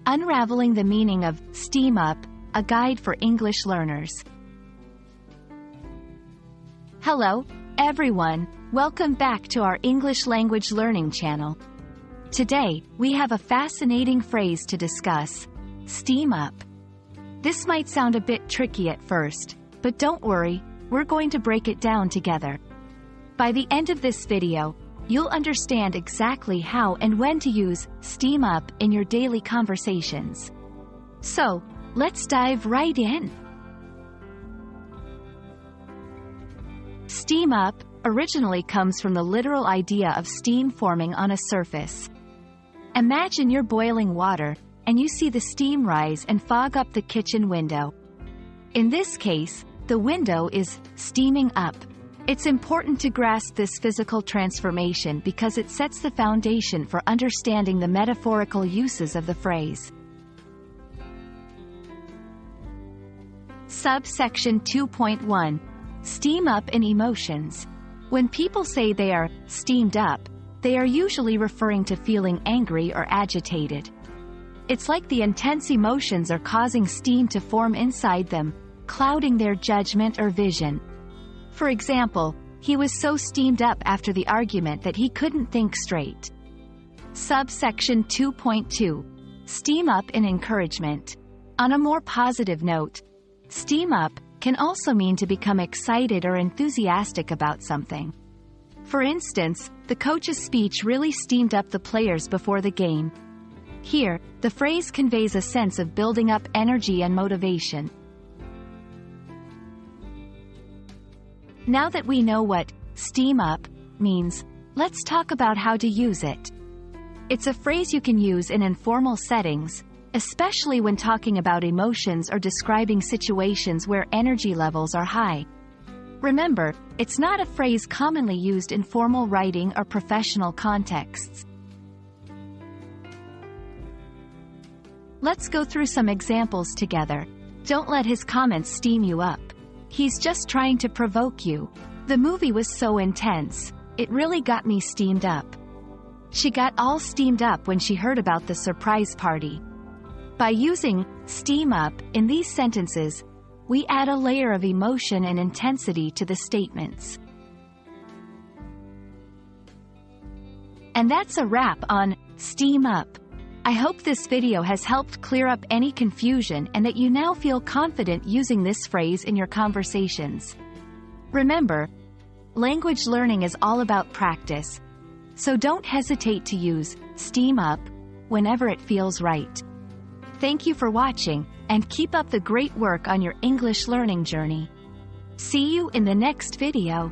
Unraveling the meaning of steam up, a guide for English learners. Hello, everyone. Welcome back to our English language learning channel. Today, we have a fascinating phrase to discuss: steam up. This might sound a bit tricky at first, but don't worry, we're going to break it down together. By the end of this video, you'll understand exactly how and when to use steam up in your daily conversations. So, let's dive right in. Steam up originally comes from the literal idea of steam forming on a surface. Imagine you're boiling water, and you see the steam rise and fog up the kitchen window. In this case, the window is steaming up. It's important to grasp this physical transformation because it sets the foundation for understanding the metaphorical uses of the phrase. Subsection 2.1. Steam up in emotions. When people say they are steamed up, they are usually referring to feeling angry or agitated. It's like the intense emotions are causing steam to form inside them, clouding their judgment or vision. For example, he was so steamed up after the argument that he couldn't think straight. Subsection 2.2. Steam up in encouragement. On a more positive note, steam up can also mean to become excited or enthusiastic about something. For instance, the coach's speech really steamed up the players before the game. Here, the phrase conveys a sense of building up energy and motivation. Now that we know what steam up means, let's talk about how to use it. It's a phrase you can use in informal settings, especially when talking about emotions or describing situations where energy levels are high. Remember, it's not a phrase commonly used in formal writing or professional contexts. Let's go through some examples together. Don't let his comments steam you up. He's just trying to provoke you. The movie was so intense, it really got me steamed up. She got all steamed up when she heard about the surprise party. By using steam up in these sentences, we add a layer of emotion and intensity to the statements. And that's a wrap on steam up. I hope this video has helped clear up any confusion and that you now feel confident using this phrase in your conversations. Remember, language learning is all about practice, so don't hesitate to use steam up whenever it feels right. Thank you for watching, and keep up the great work on your English learning journey. See you in the next video.